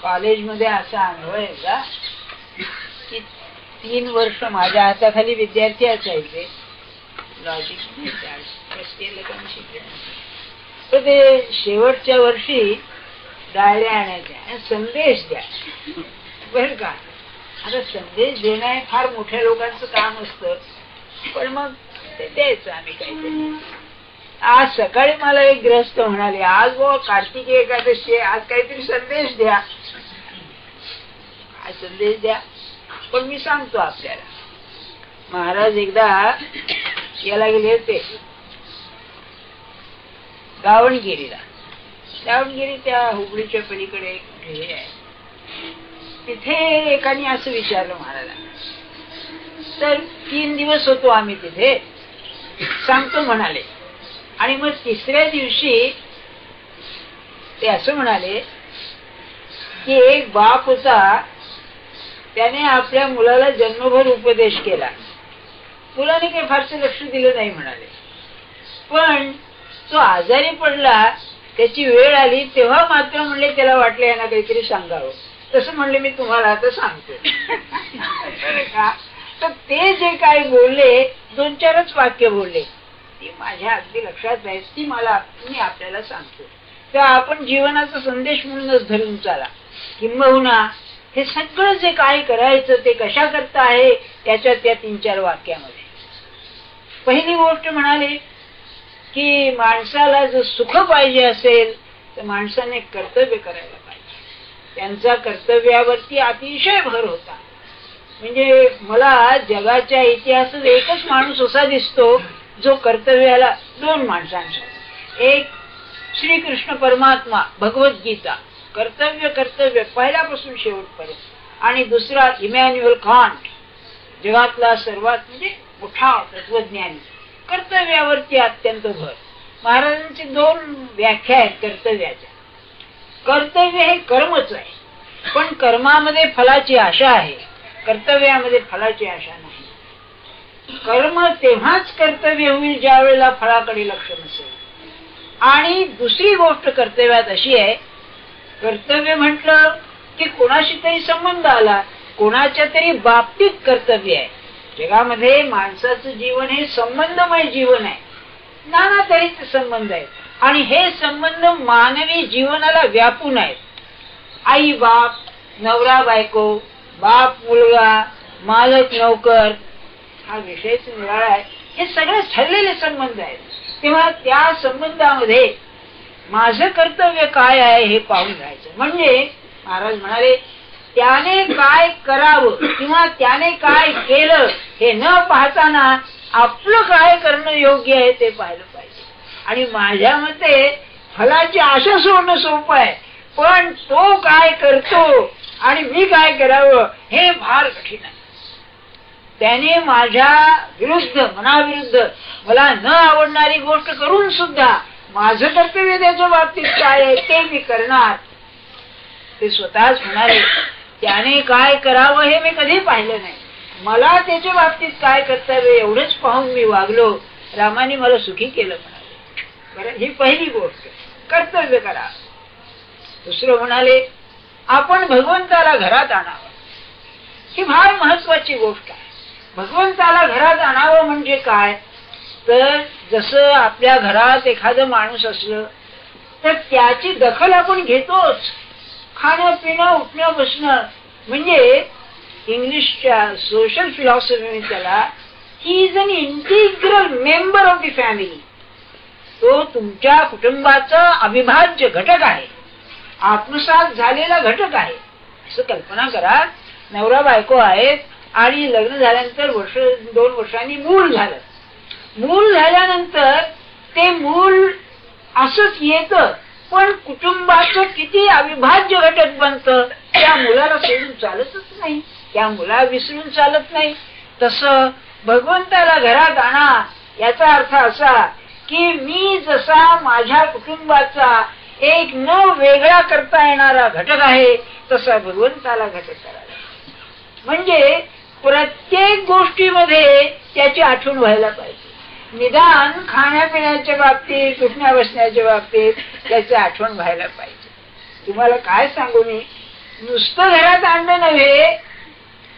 कॉलेजमध्ये असा अनुभव आहे का की 3 वर्ष माझ्या हाताखाली विद्यार्थी असायचे, लॉजिक तर ते शेवटच्या वर्षी डायऱ्या आणायच्या, संदेश द्या बर का. आता संदेश देणं हे फार मोठ्या लोकांचं काम असतं, पण मग ते द्यायचं आम्ही काहीतरी. आज सकाळी मला एक ग्रस्त म्हणाले, आज बाबा कार्तिकी एकादशी आहे, आज काहीतरी संदेश द्या. काय संदेश द्या, पण मी सांगतो आपल्याला. महाराज एकदा याला गेले होते गावणगिरीला. गावणगिरी त्या हुबळीच्या पलीकडे हे आहे. तिथे एकाने असं विचारलं महाराजांना. तर 3 दिवस होतो आम्ही तिथे, सांगतो म्हणाले. आणि मग 3ऱ्या दिवशी ते असं म्हणाले की एक बाप होता, त्याने आपल्या मुलाला जन्मभर उपदेश केला. मुलाने काही फारसे लक्ष दिलं नाही म्हणाले, पण तो आजारी पडला, त्याची वेळ आली तेव्हा मात्र म्हणले त्याला वाटलं यांना काहीतरी सांगावं. तसं म्हणले मी तुम्हाला आता सांगतो. तर ते जे काय बोलले 2-4च वाक्य बोलले, ती माझ्या अगदी लक्षात आहे, ती मी आपल्याला सांगतो. तर आपण जीवनाचा संदेश म्हणूनच धरून चाला. किंबहुना हे सगळं जे काय करायचं ते कशा करता आहे त्याच्या त्या 3-4 वाक्यामध्ये. पहिली गोष्ट म्हणाले की माणसाला जर सुख पाहिजे असेल तर माणसाने कर्तव्य करायला पाहिजे. त्यांचा कर्तव्यावरती अतिशय भर होता. म्हणजे मला जगाच्या इतिहासात एकच माणूस असा दिसतो जो कर्तव्याला 2 माणसांचा. एक श्रीकृष्ण परमात्मा, भगवद्गीता, कर्तव्य कर्तव्य पहिल्यापासून शेवटपर्यंत. आणि दुसरा इमॅन्युअल कांट, जगातला सर्वात म्हणजे मोठा तत्वज्ञानी, कर्तव्यावरती अत्यंत भर. महाराजांची 2 व्याख्या आहेत कर्तव्याच्या. कर्तव्य हे कर्मच आहे, पण कर्मामध्ये फलाची आशा आहे, कर्तव्यामध्ये फलाची आशा नाही. कर्म तेव्हाच कर्तव्य होईल ज्या वेळेला फळाकडे लक्ष नसेल. आणि दुसरी गोष्ट कर्तव्यात अशी आहे, कर्तव्य म्हटलं की कोणाशी तरी संबंध आला, कोणाच्या तरी बाबतीत कर्तव्य आहे. जगामध्ये माणसाचं जीवन हे संबंधमय जीवन आहे, नाना तऱ्हेचे संबंध आहेत. आणि हे संबंध मानवी जीवनाला व्यापून आहेत. आई बाप, नवरा बायको, बाप मुलगा, मालक नौकर, हा विषयच निराळा आहे. हे सगळे ठरलेले संबंध आहेत. तेव्हा त्या संबंधामध्ये माझं कर्तव्य काय आहे हे पाहून राहायचं. म्हणजे महाराज म्हणाले त्याने काय करावं किंवा त्याने काय केलं हे न पाहताना आपलं काय करणं योग्य आहे ते पाहिलं पाहिजे. आणि माझ्या मते फलाची आशा सोडणं सोपं आहे, पण तो काय करतो आणि मी काय करावं हे फार कठीण आहे. त्याने माझ्या विरुद्ध, मनाविरुद्ध मला न आवडणारी गोष्ट करून सुद्धा माझं कर्तव्य त्याच्या बाबतीत काय आहे ते मी करणार. ते स्वतःच म्हणाले त्याने काय करावं हे मी कधी पाहिलं नाही, मला त्याच्या बाबतीत काय कर्तव्य एवढंच पाहून मी वागलो, रामाने मला सुखी केलं म्हणाले. बरं, ही पहिली गोष्ट, कर्तव्य करा. दुसरं म्हणाले आपण भगवंताला घरात आणावं. ही फार महत्वाची गोष्ट आहे. भगवंताला घरात आणावं म्हणजे काय, तर जसं आपल्या घरात एखादं माणूस असलं तर त्याची दखल आपण घेतोच. खाणं पिणं उठणं बसणं, म्हणजे इंग्लिशच्या सोशल फिलॉसॉफी त्याला he is an integral member of the family. तो तुमच्या कुटुंबाचा अविभाज्य घटक आहे, आत्मसात झालेला घटक आहे. असं कल्पना करा, नवरा बायको आहेत आणि लग्न झाल्यानंतर 1-2 वर्षांनी मूल झालं. मूल झाल्यानंतर ते मूल असंच येतं, पण कुटुंबाचं किती अविभाज्य घटक बनतं. त्या मुलाला सोडून चालतच नाही, त्या मुला विसरून चालत नाही. तसं भगवंताला घरात आणा याचा अर्थ असा की मी जसा माझ्या कुटुंबाचा एक न वेगळा करता येणारा घटक आहे तसा भगवंताला घटक करायला. म्हणजे प्रत्येक गोष्टीमध्ये त्याची आठवण व्हायला पाहिजे. निदान खाण्यापिण्याच्या बाबतीत, उठण्या बसण्याच्या बाबतीत त्याची आठवण व्हायला पाहिजे. तुम्हाला काय सांगू मी, नुसतं घरात आणणं नव्हे,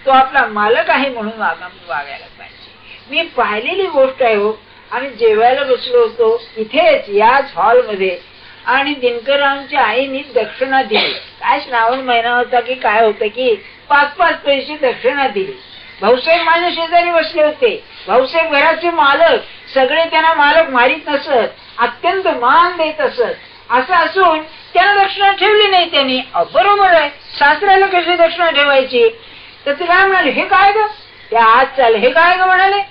तो आपला मालक आहे म्हणून वागायला पाहिजे. मी पाहिलेली गोष्ट आहे हो. आम्ही जेवायला बसलो होतो इथेच याच हॉलमध्ये, आणि दिनकररावांच्या आईनी दक्षिणा दिली. काय श्रावण महिना होता की काय होतं की 5-5 पैसे दक्षिणा दिली. भाऊसाहेब माझ्या शेजारी बसले होते. भाऊसाहेब घराचे मालक, सगळे त्यांना मालक मारित नसत, अत्यंत मान देत असत. असं असून त्यांना दक्षिणा ठेवली नाही त्यांनी. बरोबर आहे, सासऱ्याला कशी दक्षिणा ठेवायची? तर ते काय म्हणाले, हे काय ग, त्या आज चाल, हे काय ग म्हणाले,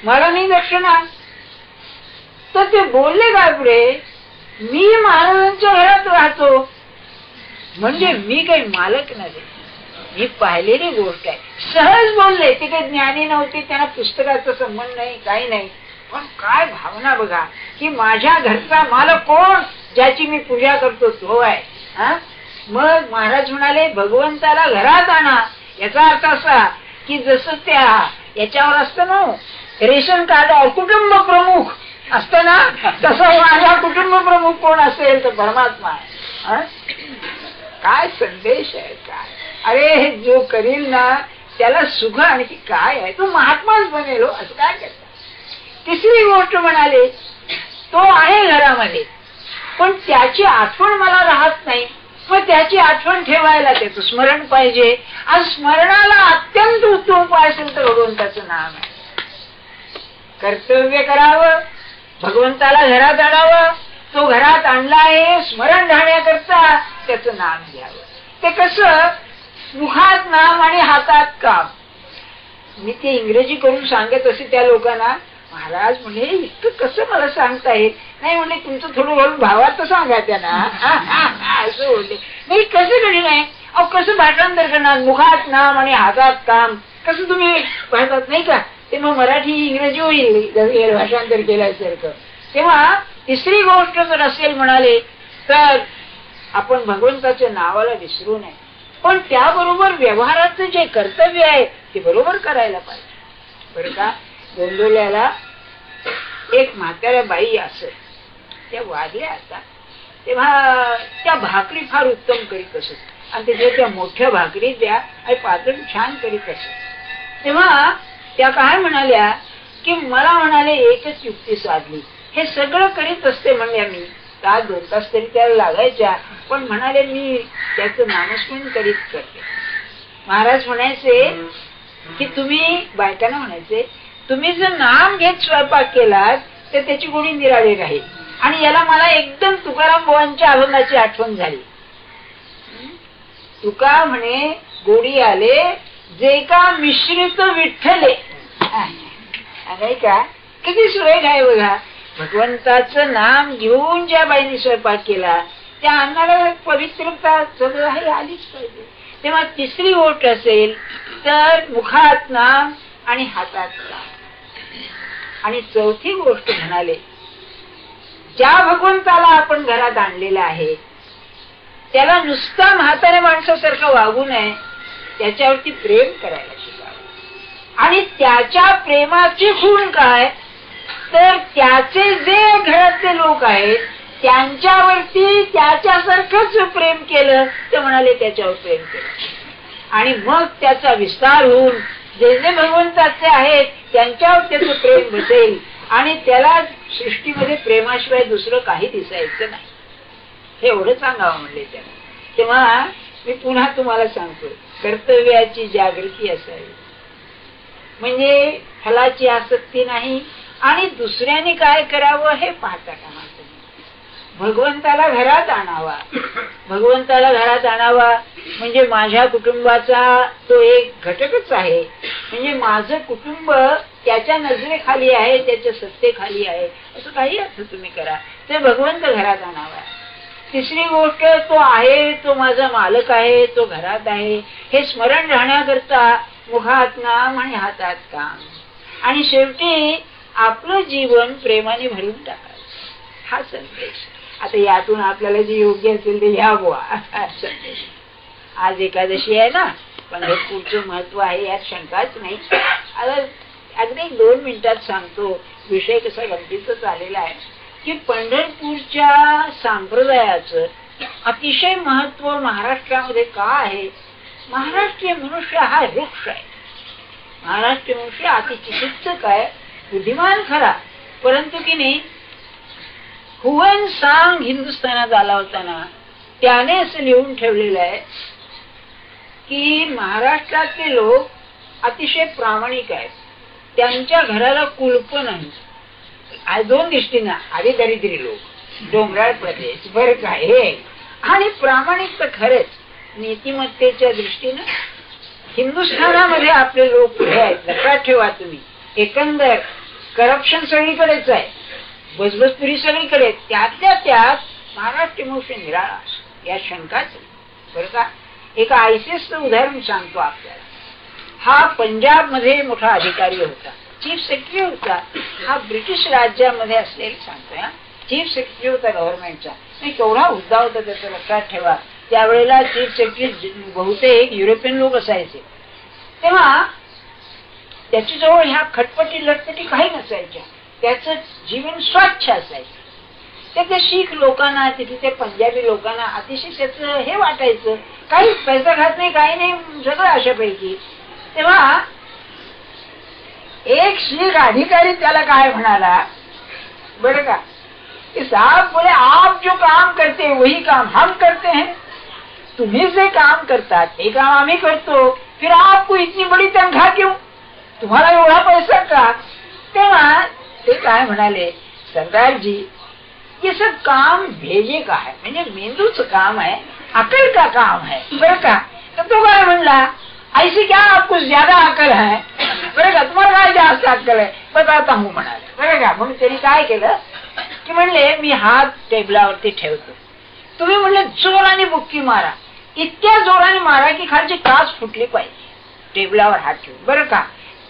मला नाही दक्षिणा. तर ते बोलले काय पुढे, मी महाराजांच्या घरात राहतो म्हणजे मी काही मालक नाही. ही पाहिलेली गोष्ट आहे. सहज बोलले, ते काही ज्ञानी नव्हते, त्यांना पुस्तकाचा संबंध नाही, काही नाही. पण काय भावना बघा की माझ्या घरचा मालक कोण, ज्याची मी पूजा करतो तो आहे. मग महाराज म्हणाले भगवंताला घरात आणा. याचा अर्थ असा की जसं त्या याच्यावर असतं ना रेशन कार्ड कुटुंब प्रमुख असतं ना, तसं माझा कुटुंब प्रमुख कोण असेल तर परमात्मा आहे. काय संदेश आहे काय. अरे जो करील ना त्याला सुख आणखी काय आहे, तो महात्माच बनेल हो. असं काय करता. तिसरी गोष्ट म्हणाले, तो आहे घरामध्ये पण त्याची आठवण मला राहत नाही. मग त्याची आठवण ठेवायला त्याचं स्मरण पाहिजे. आणि स्मरणाला अत्यंत उत्तम उपाय असेल तर भगवंताचं नाम आहे. कर्तव्य करावं, भगवंताला घरात आणावं. तो घरात आणला आहे स्मरण राहण्याकरता त्याचं नाम घ्यावं. ते कसं, मुखात नाम आणि हातात काम. मी ते इंग्रजी करून सांगत असे त्या लोकांना. महाराज म्हणजे इतकं कसं मला सांगता येईल. नाही म्हणले तुमचं थोडं हळू भावात तर सांगा त्यांना. असं बोलले. नाही कसं कधी नाही, अहो कसं भाषांतर करणार, मुखात नाम आणि हातात काम कसं तुम्ही म्हणतात नाही का. ते मग मराठी इंग्रजी होईल भाषांतर केल्यासारखं. तेव्हा तिसरी गोष्ट जर असेल म्हणाले तर आपण भगवंताच्या नावाला विसरू नये, पण त्याबरोबर व्यवहाराचं जे कर्तव्य आहे ते बरोबर करायला पाहिजे. बरं का. गोंदवल्याला एक म्हाताऱ्या बाई असत, त्या वाढल्या आता. तेव्हा त्या भाकरी फार उत्तम करीत असत आणि त्याच्या त्या मोठ्या भाकरी त्या आणि पातळ छान करीत असत. तेव्हा त्या काय म्हणाल्या की मला म्हणाले एकच युक्ती साधली, हे सगळं करीत असते म्हणल्या मी 2 तास तरी त्याला लागायच्या, पण म्हणाले मी त्याचं नामस्मरण करीत करते. महाराज म्हणायचे की तुम्ही बायकांना म्हणायचे तुम्ही जर नाम घेत स्वयंपाक केलात तर त्याची गोडी निराळी राहील. आणि याला मला एकदम तुकाराम बुवांच्या अभंगाची आठवण झाली. तुका म्हणे गोडी आले जे का मिश्रित विठ्ठले. नाही का, किती सुरेख आहे बघा. भगवंताचं नाम घेऊन ज्या बाईने स्वयंपाक केला त्या अन्नाला पवित्रता सगळं हे आलीच पाहिजे. तेव्हा तिसरी गोष्ट असेल तर मुखात नाम आणि हातात काम. आणि चौथी गोष्ट म्हणाले, ज्या भगवंताला आपण घरात आणलेला आहे त्याला नुसता म्हाताऱ्या माणसासारखं वागू नये, त्याच्यावरती प्रेम करायला शिकावं. आणि त्याच्या प्रेमाची खूण काय तर त्याचे जे घरातले लोक आहेत त्यांच्यावरती त्याच्यासारखंच प्रेम केलं तर म्हणाले त्याच्यावर प्रेम केलं. आणि मग त्याचा विस्तार होऊन जे जे भगवंताचे आहेत त्यांच्यावर त्याचं प्रेम बसेल आणि त्याला सृष्टीमध्ये प्रेमाशिवाय दुसरं काही दिसायचं नाही. हे एवढं सांगावं म्हणले त्याला. तेव्हा मी पुन्हा तुम्हाला सांगतो, कर्तव्याची जागृती असावी, म्हणजे फलाची आसक्ती नाही आणि दुसऱ्याने काय करावं हे पाहता कामा नये. भगवंताला घरात आणावा. भगवंताला घरात आणावा म्हणजे माझ्या कुटुंबाचा तो एक घटकच आहे. म्हणजे माझं कुटुंब त्याच्या नजरेखाली आहे, त्याच्या सत्तेखाली आहे असं काही अर्थ तुम्ही करा. ते भगवंत घरात आणावा. तिसरी गोष्ट तो आहे, तो माझा मालक आहे, तो घरात आहे हे स्मरण राहण्याकरता मुखात नाम आणि हातात काम. आणि शेवटी आपलं जीवन प्रेमाने भरून टाकायचं हा संदेश. आता यातून आपल्याला जे योग्य असेल ते घ्या बुवा संदेश. आज एकादशी आहे ना, पण हे पुढचं महत्व आहे यात शंकाच नाही. आता अगदी 2 मिनिटात सांगतो. विषय कसा गमतीचा चाललेला आहे की पंढरपूरच्या संप्रदायाचं अतिशय महत्व महाराष्ट्रामध्ये का आहे. महाराष्ट्रीय मनुष्य हा वृक्ष आहे. महाराष्ट्रीय मनुष्य अतिचिकित्सक आहे, बुद्धिमान खरा, परंतु की नाही हुएन सांग हिंदुस्थानात आला होता ना, त्याने असं लिहून ठेवलेलं आहे की महाराष्ट्रातले लोक अतिशय प्रामाणिक आहेत. त्यांच्या घराला कुलप नाही. 2 दृष्टीनं आधी दरिद्री लोक, डोंगराळ प्रदेश, बरं काय हे, आणि प्रामाणिक तर खरेच नीतिमत्तेच्या दृष्टीनं हिंदुस्थानामध्ये आपले लोक पुढे आहेत. लक्षात ठेवा तुम्ही. एकंदर करप्शन सगळीकडेच आहे, बसबसपुरी सगळीकडे, त्यातल्या त्यात महाराष्ट्र मनुष्य निराळा, या शंकाच बरं का. एक आयसीएसचं उदाहरण सांगतो आपल्याला. हा पंजाब मध्ये मोठा अधिकारी होता, चीफ सेक्रेटरी होता. हा ब्रिटिश राज्यामध्ये असलेला सांगतोय. चीफ सेक्रेटरी होता गव्हर्नमेंटचा. नाही केवढा हुद्दा होता त्याचा, लक्षात ठेवा. त्यावेळेला चीफ सेक्रेटरी बहुतेक युरोपियन लोक असायचे. तेव्हा त्याच्याजवळ ह्या खटपटी लटपटी काही नसायच्या. त्याचं जीवन स्वच्छ असायचं. ते शीख लोकांना, तिथे ते पंजाबी लोकांना अतिशय त्याचं हे वाटायचं. काही पैसा खात नाही, काही नाही, सगळं अशापैकी. तेव्हा एक शीख अधिकारी त्याला काय म्हणाला बरं का, कि साहब बोले आप जो काम करते वही काम हम करते हैं. तुम्ही जे काम करतात ते काम आम्ही करतो, फिर आपको इतनी बड़ी तनख्वाह क्यों, तुम्हाला एवढा पैसा का. तेव्हा ते काय म्हणाले, सरदारजी ये सब काम भेजे का है, म्हणजे मेंदूचं काम आहे, अकल का काम है बरं का. तर तो काय म्हणला, ऐसी क्या आपको ज्यादा अकल है बरं का, तुम्हाला काय जास्त अक्कल आहे बताता हूं म्हणाले बरं का. म्हणून त्यांनी काय केलं की म्हणले मी हात टेबलावरती ठेवतो, तुम्ही म्हणले जोराने बुक्की मारा. इतक्या जोराने मारा की खालची काच फुटली पाहिजे. टेबलावर हात ठेवून बरं का.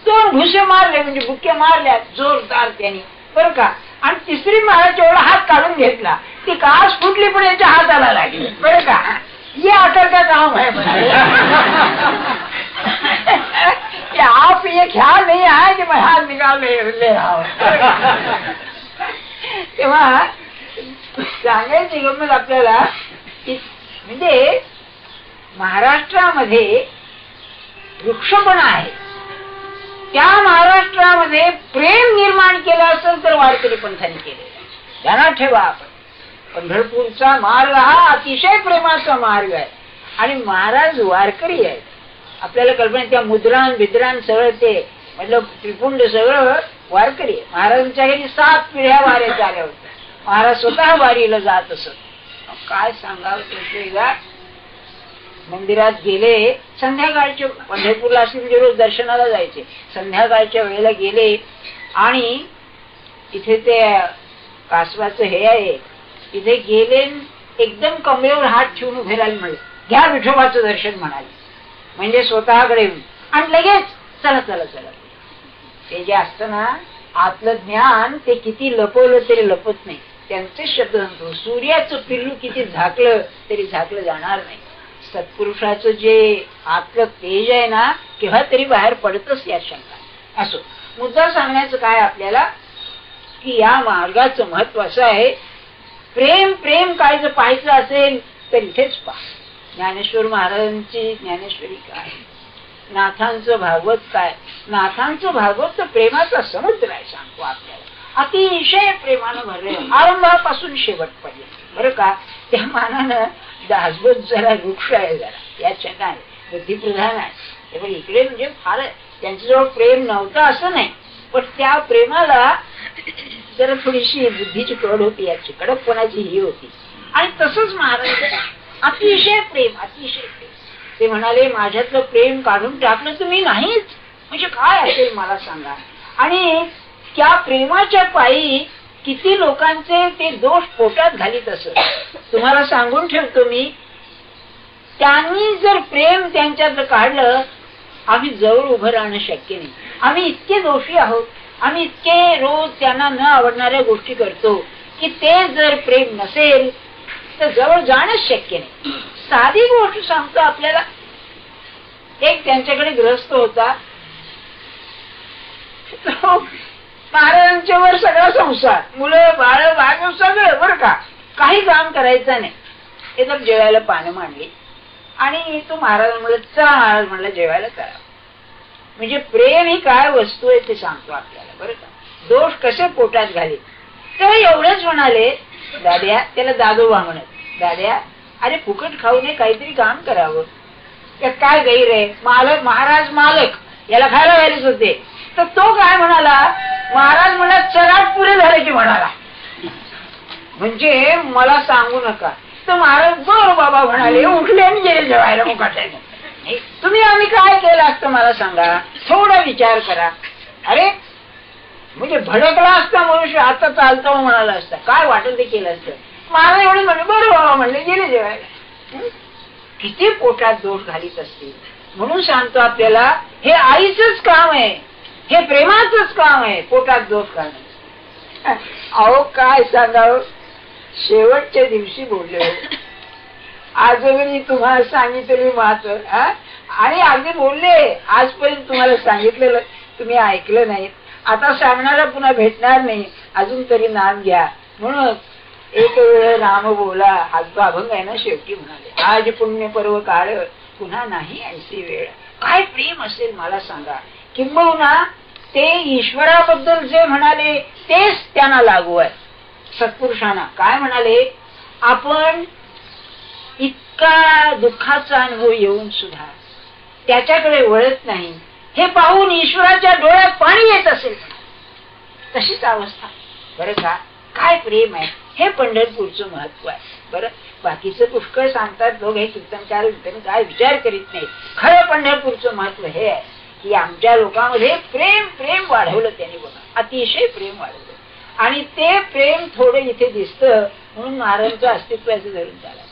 2 घुसे मारले म्हणजे बुक्क्या मारल्या जोरदार त्यांनी बरं का. आणि 3री मारायच्या एवढा हात काढून घेतला, ती काच फुटली पण याच्या हाताला लागली बरं का. ये अकल का काम है म्हणाले. आप ये ख्याल नहीं आया कि मैं हाथ निकाल ले रहा हूं. तेव्हा सांगायची गंमत आपल्याला, म्हणजे महाराष्ट्रामध्ये वृक्षपणा आहे. त्या महाराष्ट्रामध्ये प्रेम निर्माण केलं असेल तर वारकरी पंथाने केले. ध्यानात ठेवा, आपण पंढरपूरचा मार्ग हा अतिशय प्रेमाचा मार्ग आहे. आणि महाराज वारकरी आहेत. आपल्याला कल्पना, त्या मुद्रान बिद्रान सगळं ते मतलब त्रिपुंड सगळं वारकरी आहे. महाराजांच्या घरी 7 पिढ्या वाऱ्या झाल्या होत्या. महाराज स्वतः वारीला जात असत. काय सांगावं त्याचं. मंदिरात गेले संध्याकाळच्या, पंढरपूरला असे म्हणजे रोज दर्शनाला जायचे, संध्याकाळच्या वेळेला गेले आणि इथे ते कासवाचं हे आहे, तिथे गेले, एकदम कमरेवर हात ठेवून उभे राहिले. म्हणजे घ्या विठोबाचं दर्शन म्हणाले, म्हणजे स्वतःकडे येऊन, आणि लगेच चला चला चला. ते जे असतं ना आतलं ज्ञान, ते किती लपवलं तरी लपत नाही. त्यांचे शब्द सांगतो, सूर्याचं पिल्लू किती झाकलं तरी झाकलं जाणार नाही. सत्पुरुषाचं जे आतलं तेज आहे ना, केव्हा तरी बाहेर पडतच या शंका. असो, मुद्दा सांगण्याचं काय आपल्याला की या मार्गाचं महत्व असं आहे. प्रेम प्रेम काय जर पाहायचं असेल तर इथेच पहा. ज्ञानेश्वर महाराजांची ज्ञानेश्वरी काय, नाथांचं भागवत काय. नाथांचं भागवत तर प्रेमाचा समुद्र आहे, सांगतो आपल्याला. अतिशय प्रेमानं भरले आरंभापासून शेवटपर्यंत बरं का. त्या मानानं दासबोध जरा वृक्ष आहे, जरा याच्या काय बुद्धिप्रधान आहे. पण इकडे म्हणजे फार त्यांच्याजवळ प्रेम नव्हतं असं नाही, पण त्या प्रेमाला जरा थोडीशी बुद्धीची कड होती, याची कडकपणाची ही होती. आणि तसंच महाराज अतिशय प्रेम, अतिशय प्रेम. ते म्हणाले माझ्यातलं प्रेम काढून टाकलं तुम्ही नाहीच, म्हणजे काय असेल मला सांगा. आणि त्या प्रेमाच्या पायी किती लोकांचे ते दोष पोटात घालीत असत. तुम्हाला सांगून ठेवतो मी, त्यांनी जर प्रेम त्यांच्यात काढलं, आम्ही जवळ उभं राहणं शक्य नाही. आम्ही इतके दोषी आहोत, आम्ही इतके रोज त्यांना न आवडणाऱ्या गोष्टी करतो की ते जर प्रेम नसेल तर जवळ जाणंच शक्य नाही. साधी गोष्ट सांगतो आपल्याला. एक त्यांच्याकडे गृहस्थ होता, महाराजांच्या वर सगळा संसार, मुलं बाळ बाळ सगळं बरं का, काही काम करायचं नाही. एकदम जेवायला पानं मांडली आणि तो महाराज म्हणलं चला महाराज म्हणलं जेवायला करा. म्हणजे प्रेम ही काय वस्तू आहे ते सांगतो आपल्याला बरं का. दोष कसे पोटात घाले. तर एवढंच म्हणाले दाद्या, त्याला दादोबा म्हणत, दाद्या अरे फुकट खाऊ नये, काहीतरी काम करावं. त्यात काय गैर आहे. मालक महाराज मालक याला खायला घालीच होते. तर तो काय म्हणाला, महाराज म्हणला चराट पुरे झाले की म्हणाला, म्हणजे मला सांगू नका. तर महाराज बरं बाबा म्हणाले, उठले आणि गेले जेवायला मुकाट्याने. तुम्ही आम्ही काय केलं असतं मला सांगा, थोडा विचार करा. अरे म्हणजे भडकला असता मनुष्य, आता चालतो म्हणाला असता, काय वाटेल ते केलं असतं. महाराज एवढे म्हणले बरं बाबा म्हणले, गेले जेवायला. किती पोटात दोष घालीत असतील. म्हणून सांगतो आपल्याला हे आईचंच काम आहे, हे प्रेमाचंच काम आहे, पोटात दोष घालणं. अहो काय सांगावं, शेवटच्या दिवशी बोलले, आजही तुम्हाला सांगितलेली महत्व आणि अगदी बोलले, आजपर्यंत तुम्हाला सांगितलेलं तुम्ही ऐकलं नाही, आता सांगणारा पुन्हा भेटणार नाही, अजून तरी नाम घ्या. म्हणून एक वेळ नाम बोला, हा अभंग आहे ना शेवटी म्हणाले, आज पुण्य पर्व काळ पुन्हा नाही ऐसी वेळ. काय प्रेम असेल मला सांगा. किंबहुना ते ईश्वराबद्दल जे म्हणाले तेच त्यांना लागू आहे. सत्पुरुषांना काय म्हणाले, आपण इतका दुःखाचा अनुभव येऊन सुद्धा त्याच्याकडे वळत नाही, हे पाहून ईश्वराच्या डोळ्यात पाणी येत असेल. तशीच अवस्था बरं का. काय प्रेम आहे, हे पंढरपूरचं महत्व आहे. बरं बाकीचं पुष्कळ सांगतात लोक, हे कीर्तनकार काय विचार करीत नाही. खरं पंढरपूरचं महत्व हे आहे की आमच्या लोकांमध्ये प्रेम प्रेम वाढवलं त्यांनी बघा, अतिशय प्रेम वाढवलं. आणि ते प्रेम थोडं इथे दिसतं म्हणून महाराजांचं अस्तित्व असं धरून चाललं.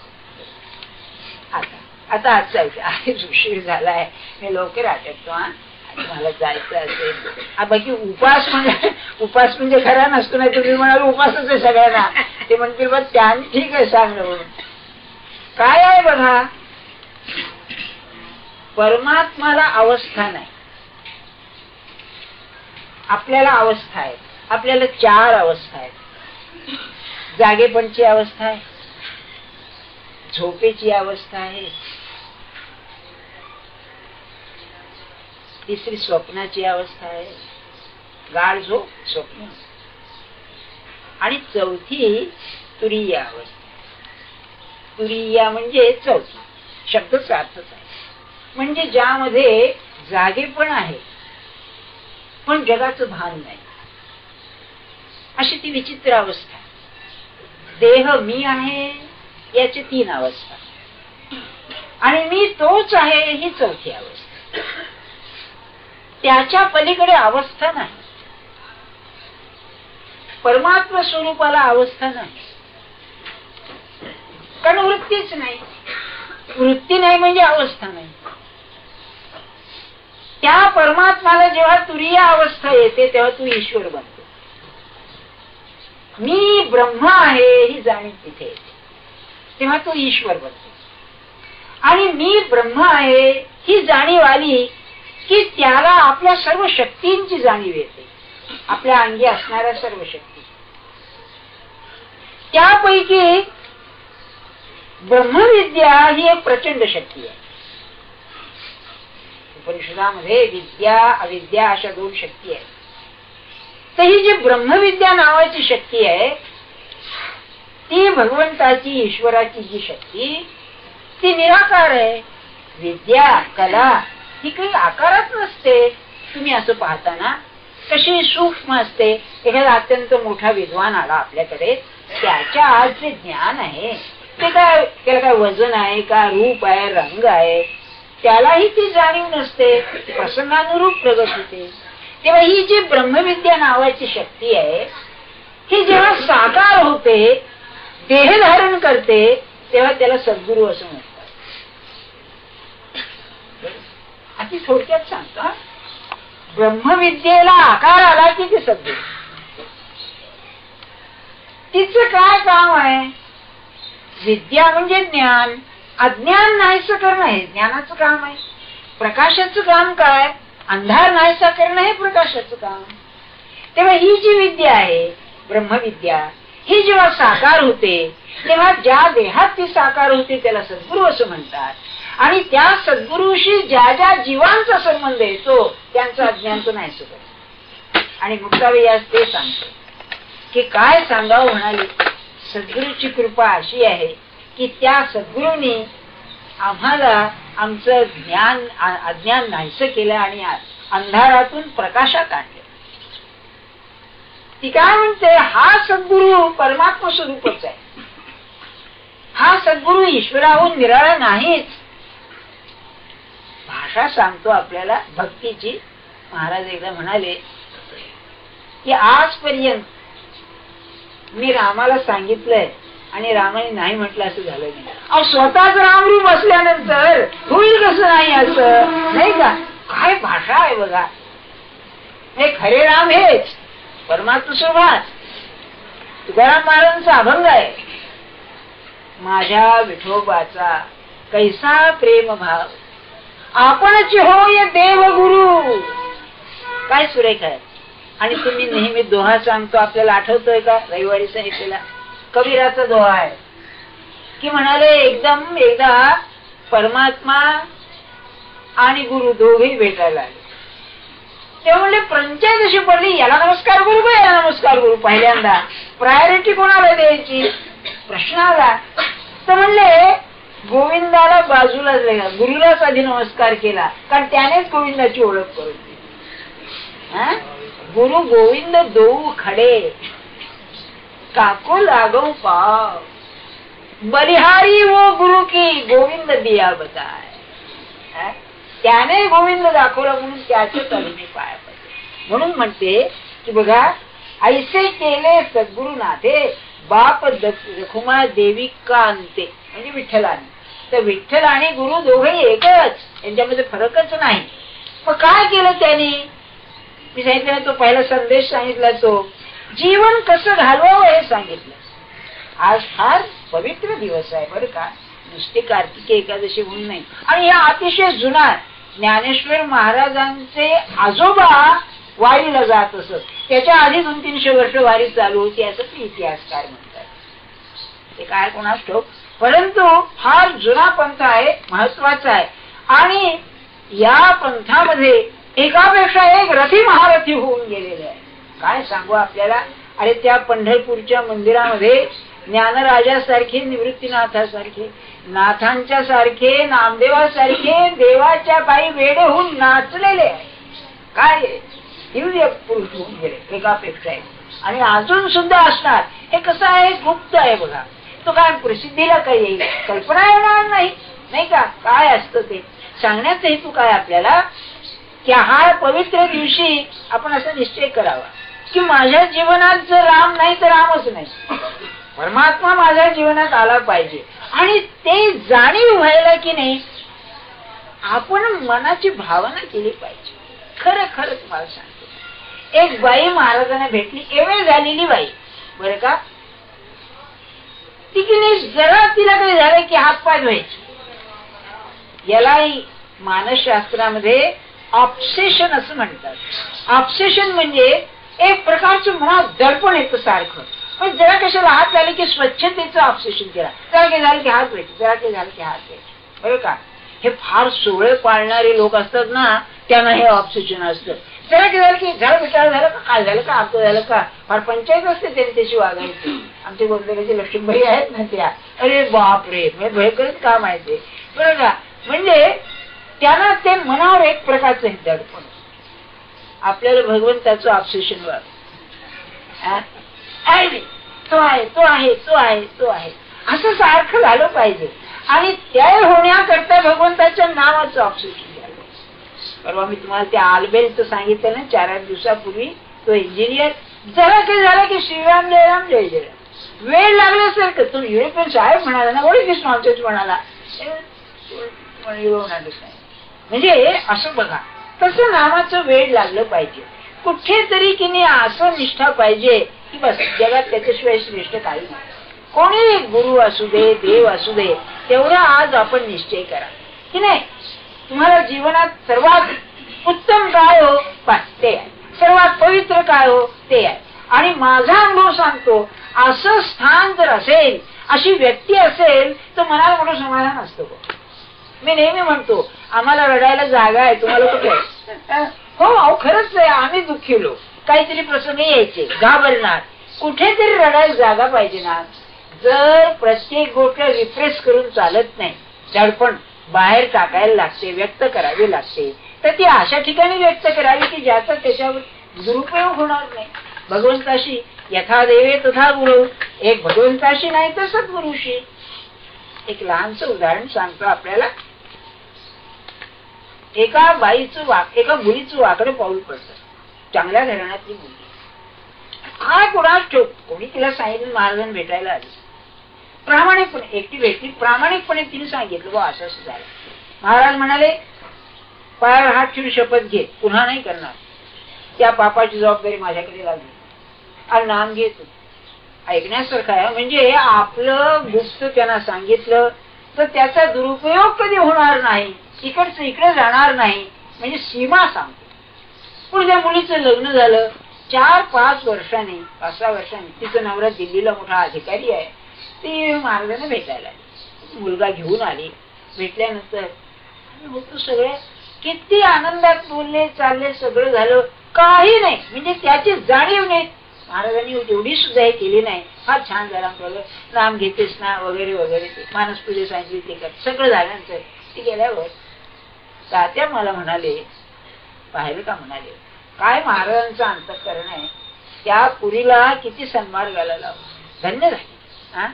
आता आजचा आधीच उशीर झालाय, मी लवकर आटकतो. मला जायचं असेल. बाकी उपास म्हणजे खरा नसतो, नाही तुम्ही म्हणाल उपासच आहे सगळ्यांना, ते म्हणतील बघ त्याने ठीक आहे सांगणं म्हणून. काय आहे बघा, परमात्माला अवस्था नाही, आपल्याला अवस्था आहे. आपल्याला 4 अवस्था आहेत. जागेपणची अवस्था आहे, झोपेची अवस्था आहे, तिसरी स्वप्नाची अवस्था आहे, गाढ झोप स्वप्न, आणि चौथी तुरीय अवस्था. तुरीया म्हणजे चौथी, शब्दच अर्थच आहे, म्हणजे ज्यामध्ये जागेपण आहे पण जगाचं भान नाही, अशी ती विचित्र अवस्था. देह मी आहे याची 3 अवस्था, आणि मी तोच आहे ही चौथी अवस्था. त्याच्या पलीकडे अवस्था नाही. परमात्मा स्वरूपाला अवस्था नाही, कारण वृत्तीच नाही. वृत्ती नाही म्हणजे अवस्था नाही. त्या परमात्माला जेव्हा तुरीय अवस्था येते तेव्हा तू ईश्वर बनतो. मी ब्रह्म आहे ही जाणीव तिथे येते, तेव्हा तू ईश्वर बनतो. आणि मी ब्रह्म आहे ही जाणीव आली की त्याला आपल्या सर्व शक्तींची जाणीव येते, आपल्या अंगी असणाऱ्या सर्व शक्ती. त्यापैकी ब्रह्मविद्या ही एक प्रचंड शक्ती आहे. उपनिषदामध्ये विद्या अविद्या अशा 2 शक्ती आहेत. तर ही जी ब्रह्मविद्या नावाची शक्ती आहे ती भगवंताची ईश्वराची जी शक्ती ती निराकार आहे. विद्या कला ही काही आकारात नसते. तुम्ही असं पाहताना कशी सूक्ष्म असते. एखादा अत्यंत मोठा विद्वान आला आपल्याकडे, त्याच्या आज जे ज्ञान आहे ते काय, त्याला काय वजन आहे का, रूप आहे, रंग आहे, त्यालाही ती जाणीव नसते. प्रसंगानुरूप प्रगत होते. तेव्हा ही जी ब्रह्मविद्या नावाची शक्ती आहे ही जेव्हा साकार होते, देह धारण करते, तेव्हा त्याला सद्गुरू असं म्हणतात. अति थोडक्यात सांगतो, ब्रह्मविद्येला आकार आला की ते सद्गुरू. तिचं काय काम आहे? विद्या म्हणजे ज्ञान, अज्ञान नाहीसं करणं हे ज्ञानाचं काम आहे. प्रकाशाचं काम काय? अंधार नाहीसा करणं हे प्रकाशाचं काम. तेव्हा ही जी विद्या आहे ब्रह्मविद्या, ही जेव्हा साकार होते तेव्हा ज्या देहात ती साकार होते त्याला सद्गुरू असं म्हणतात. आणि त्या सद्गुरूशी ज्या ज्या जीवांचा संबंध येतो त्यांचं अज्ञान तो नाही सुटत. आणि मुक्ताबाई ते सांगतो की काय सांगावं म्हणाले, सद्गुरूची कृपा अशी आहे की त्या सद्गुरूंनी आम्हाला आमचं ज्ञान अज्ञान नाहीसं केलं आणि अंधारातून प्रकाशात आणलं. ती काय म्हणते, हा सद्गुरू परमात्मा स्वरूपच आहे. हा सद्गुरू ईश्वराहून निराळा नाहीच. भाषा सांगतो आपल्याला भक्तीची. महाराज एकदा म्हणाले की आजपर्यंत मी रामाला सांगितलंय आणि रामाने नाही म्हटलं असं झालं नाही. अहो स्वतःच रामरूप असल्यानंतर होईल कसं नाही असं, नाही का? काय भाषा आहे बघा. हे खरे राम हेच परमात्मा स्वभाव. तुकाराम महाराजांचा अभंग आहे, माझ्या विठोबाचा कैसा प्रेम भाव आपणच होय देव गुरु. काय सुरेख आहे. आणि तुम्ही नेहमी दोहा सांगतो, आपल्याला आठवतोय का रविवारी सांगितलेला कबीराचा दोहा आहे की म्हणाले एकदम एकदा परमात्मा आणि गुरु दोघेही भेटायला आले. ते म्हणले पंचायत अशी पडली, याला नमस्कार गुरु का याला नमस्कार गुरु. पहिल्यांदा प्रायोरिटी कोणाला द्यायची प्रश्न आला. तर म्हणले गोविंदाला बाजूला दिला, गुरुलाच आधी नमस्कार केला, कारण त्यानेच गोविंदाची ओळख करून दिली. गुरु गोविंद दो खडे काको लागो पाव, बलिहारी वो गुरु की गोविंद दिया बताय. त्याने गोविंद दाखवला म्हणून त्याचे तरुणी पाया पडले. म्हणून म्हणते की बघा, ऐसे केले सद्गुरुनाथे बाप रखुमा देवी का अंते. म्हणजे विठ्ठलाने. तर विठ्ठल आणि गुरु दोघेही एकच, यांच्यामध्ये फरकच नाही. मग काय केलं त्यांनी, मी सांगितलं तो पहिला संदेश सांगितला, तो जीवन कसं घालवावं हे सांगितलं. आज फार पवित्र दिवस आहे बरं का, नुसती कार्तिकी एकादशी म्हणून नाही. आणि हा अतिशय जुना ज्ञानेश्वर महाराजांचे आजोबा वारीला जात असत. त्याच्या आधी 200-300 वर्ष वारी चालू होती असं ते इतिहासकार म्हणतात. ते काय कोणास ठाऊक, परंतु फार जुना पंथ आहे, महत्वाचा आहे. आणि या पंथामध्ये एकापेक्षा एक रथी महारथी होऊन गेलेले आहे. काय सांगू आपल्याला. अरे त्या पंढरपूरच्या मंदिरामध्ये ज्ञानराजासारखे, निवृत्तीनाथासारखे, नाथांच्या सारखे, नामदेवासारखे देवाच्या पायी वेडे होऊन नाचलेले आहे. काय दिव्य पुरुष होऊन गेले एकापेक्षा एक. आणि अजून सुद्धा असणार. हे कसं आहे, गुप्त आहे बघा. तो काय प्रसिद्धीला काही येईल, कल्पना येणार नाही, नाही का. काय असतं ते सांगण्याचा हेतू काय आपल्याला, की हा पवित्र दिवशी आपण असा निश्चय करावा की माझ्या जीवनात जर राम नाही तर रामच नाही, परमात्मा माझ्या जीवनात आला पाहिजे. आणि ते जाणीव व्हायला की नाही आपण मनाची भावना केली पाहिजे. खरं खरं तुम्हाला सांगतो, एक बाई महाराजांना भेटली, एवढी झालेली बाई बरं का. ती की नाही जरा तिला काही झालं की हातपाय धुवायचे. यालाही मानसशास्त्रामध्ये ऑब्सेशन असं म्हणतात. ऑब्सेशन म्हणजे एक प्रकारचं मनात दडपण येतं सारखं. पण जरा कशाला हात लागले की स्वच्छतेचं ऑब्सेशन केला, जरा काही झालं की हात व्हायचे, जरा काही झालं की हात व्हायचे बरं का. हे फार सोहळे पाळणारे लोक असतात ना, त्यांना हे ऑब्सेशन असतं. जरा काही झालं की झालं विचार झालं का, काय झालं का, आमचं झालं का, फार पंचायत असते त्यांच्याशी वागायची. आमच्या गोंदवल्याची लक्ष्मीबाई आहेत ना त्या, अरे बापरे भयंकरच काम आहे ते बरं का. म्हणजे त्यांना ते मनावर एक प्रकारचं दडपण. आपल्याला भगवंताचं ऑब्सेशन व्हावं, तो आहे तो आहे तो आहे तो आहे असं सारखं झालं पाहिजे. आणि त्या होण्याकरता भगवंताच्या नावाचं ऑब्सेशन झालं. परवा मी तुम्हाला त्या आलबेलचं सांगितलं ना 4-8 दिवसापूर्वी, तो इंजिनियर जरा काही झाला की श्रीराम जयराम जय जयराम. वेळ लागल्यासारखं तो युरोपियन साहेब म्हणाला ना, वडील दिस नॉनसेन्स म्हणाला. म्हणजे असं बघा, तसं नावाचं वेळ लागलं पाहिजे कुठेतरी की नाही. असं निष्ठा पाहिजे की बस जगात त्याच्याशिवाय श्रेष्ठ काही नाही. कोणी गुरु असू दे, देव असू दे, तेवढा आज आपण निश्चय करा की नाही. तुम्हाला जीवनात सर्वात उत्तम काय हो ते आहे, सर्वात पवित्र काय हो ते आहे. आणि माझा अनुभव सांगतो, असं स्थान जर असेल, अशी व्यक्ती असेल, तर मनाला मोठं समाधान असतं. मी नेहमी म्हणतो, आम्हाला रडायला जागा आहे, तुम्हाला कुठे आहे? हो खरंच आहे, आम्ही दुःखी लोक, काहीतरी प्रसंग यायचे, घाबरणार, कुठेतरी रडायला जागा पाहिजे ना. जर प्रत्येक गोष्ट रिप्रेस करून चालत नाही, दडपण बाहेर टाकायला लागते, व्यक्त करावी लागते, तर ती अशा ठिकाणी व्यक्त करावी की ज्याचा त्याच्यावर दुरुपयोग होणार नाही. भगवंताशी यथा देवे तथा गुरु, एक भगवंताशी नाही तर सद्गुरुशी. एक लहानच उदाहरण सांगतो आपल्याला. एका मुलीचं वाकडं पाऊल पडतं, चांगल्या घराण्यातली मुलगी. काय कुणास ठेव, कोणी तिला सांगितलं महाराजांना भेटायला आली, प्रामाणिकपणे एकटी भेटली, प्रामाणिकपणे तिने सांगितलं बा असं असं झालं. महाराज म्हणाले, पायावर हात ठेवून शपथ घे, पुन्हा नाही करणार, त्या पापाची जबाबदारी माझ्याकडे लागली, आणि नाम घेतो. ऐकण्यासारखं आहे. म्हणजे आपलं गुप्त त्यांना सांगितलं तर त्याचा दुरुपयोग कधी होणार नाही, इकडचं इकडे जाणार नाही, म्हणजे सीमा सांगतो. पण त्या मुलीचं लग्न झालं, 4-5 वर्षांनी 5-6 वर्षांनी तिचं नवरा दिल्लीला मोठा अधिकारी आहे. ती महाराजांना भेटायला आली, मुलगा घेऊन आली. भेटल्यानंतर होतो सगळे किती आनंदात बोलले चालले, सगळं झालं, काही नाही म्हणजे त्याची जाणीव नाही. महाराजांनी एवढी सुद्धा हे केली नाही, फार छान झाला, नाम घेतेस ना वगैरे वगैरे, ते मानसपूजे सांगितली, ते कर सगळं झाल्यानंतर ती गेल्यावर तात्या मला म्हणाले, पाहिलं का म्हणाले, काय महाराजांचं अंतःकरण आहे, त्या पुरीला किती सन्मान घालायला लावला, धन्य झाली.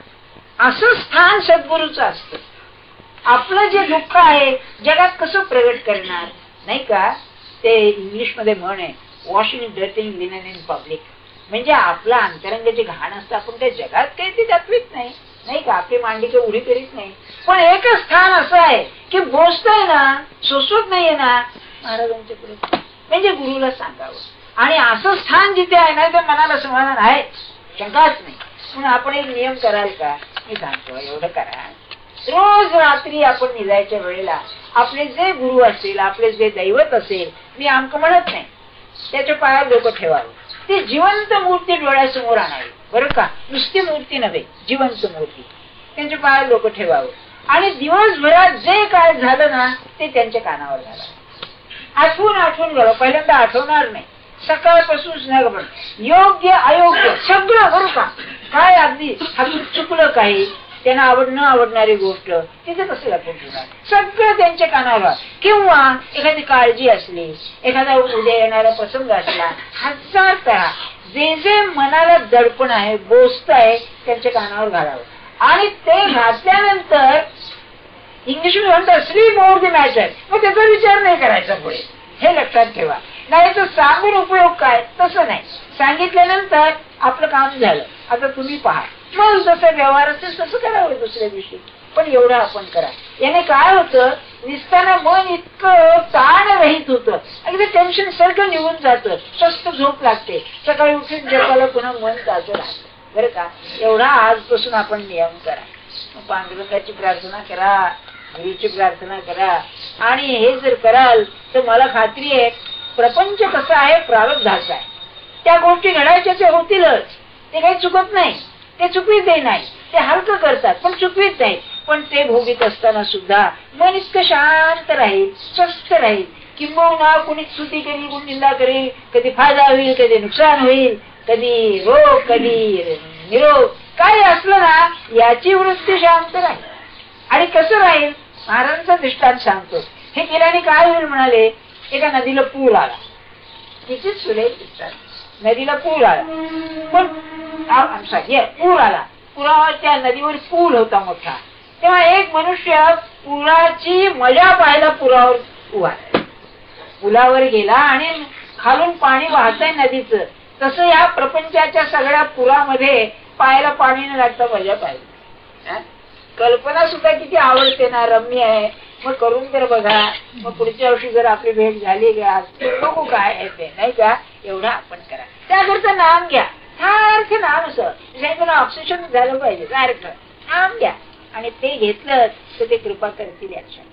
असं स्थान सद्गुरूचं असतं. आपलं जे दुःख आहे जगात कसं प्रगट करणार, नाही का. ते इंग्लिश मध्ये म्हण आहे, washing dirtying linen in public. म्हणजे आपलं अंतरंग जे घाण असतं, आपण त्या जगात काही ते दाखवित नाही, नाही का, आपली मांडी काही उडी करीत नाही. पण एकच स्थान असं आहे की बोचतंय ना, सोसवत नाहीये ना महाराजांच्या पुढे, म्हणजे गुरुला सांगावं. आणि असं स्थान जिथे आहे ना, ते मनाला समाधान आहे, शंकाच नाही. म्हणून आपण एक नियम कराल का, मी सांगतो एवढं करा, रोज रात्री आपण निघायच्या वेळेला आपले जे गुरु असेल, आपले जे दैवत असेल, मी आमक म्हणत नाही, त्याच्या पायावर डोकं ठेवावं. ती जिवंत मूर्ती डोळ्यासमोर आणावी, बरं का, नुसती मूर्ती नव्हे, जिवंत मूर्ती, त्यांच्या पायावर डोकं ठेवावं. आणि दिवसभरात जे काय झालं ना ते त्यांच्या कानावर घालावं. आठवून घालावं, पहिल्यांदा आठवणार नाही, सकाळपासून योग्य अयोग्य सगळं, बरं का, काय अगदी चुकलं काही, त्यांना न आवडणारी गोष्ट तिथे कसं लपून ठेवणार, सगळं त्यांच्या कानावर. किंवा एखादी काळजी असली, एखादा उद्या येणारा प्रसंग असला, 1000 तऱ्हा जे जे मनाला दडपण आहे, बोचत आहे, त्यांच्या कानावर घालावं. आणि ते घातल्यानंतर इंग्लिश म्हणतात स्लीप ओव्हर द मॅटर, मग त्याचा विचार नाही करायचा पुढे, हे लक्षात ठेवा. नाही तर सांगून उपयोग काय, तसं नाही. सांगितल्यानंतर आपलं काम झालं, आता तुम्ही पहा, मग जसं व्यवहार असेल तसं करावं दुसऱ्या दिवशी. पण एवढं आपण करा. याने काय होतं, निसताना मन इतकं ताण रहित होतं, अगदी टेन्शन सगळं निघून जातं, स्वस्त झोप लागते, सकाळी उठून जगाला पुन्हा मन ताजं राहतं, बरं का. एवढा आजपासून आपण नियम करा. पांडुरंगाची प्रार्थना करा, गुरुची प्रार्थना करा. आणि हे जर कराल तर मला खात्री आहे, प्रपंच कसा आहे, प्रारब्धाचा आहे, त्या गोष्टी घडायच्या ते होतीलच, ते काही चुकत नाही, ते चुकवीत नाही, ते हलकं करतात पण चुकवीत नाही. पण ते भोगीत असताना सुद्धा मन इतकं शांत राहील, स्वस्थ राहील. किंबहुना कुणी स्तुती करी, कुणी निंदा करी, कधी फायदा होईल, कधी नुकसान होईल, कधी रोग, कधी निरोग, काही असलं ना याची वृत्ती शांत राहील. आणि कसं राहील, महाराजांचा दृष्टांत सांगतो. हे केल्याने काय होईल म्हणाले, एका नदीला पूर आला, कितीच सुरेख दृष्टांत. नदीला पूर आला, पण पूर आला, पुराच्या नदीवर पूल होता मोठा. तेव्हा एक मनुष्य पुराची मजा पाहायला पुरावर उभा, पुलावर गेला आणि खालून पाणी वाहतंय नदीचं. तसं या प्रपंचाच्या सगळ्या पुरामध्ये पाहायला पाणी न लागता मजा पाहिजे. कल्पना सुद्धा किती आवडते ना, रम्य आहे. मग करून तर बघा, मग पुढच्या वर्षी जर आपली भेट झाली का बघू काय आहे ते, नाही का. एवढा आपण करा. त्याकरता नाम घ्या, सारखं नाम, असं ऑक्सिजन झालं पाहिजे, सारखं नाम घ्या. आणि ते घेतलं तर ते कृपा करतील याच्या.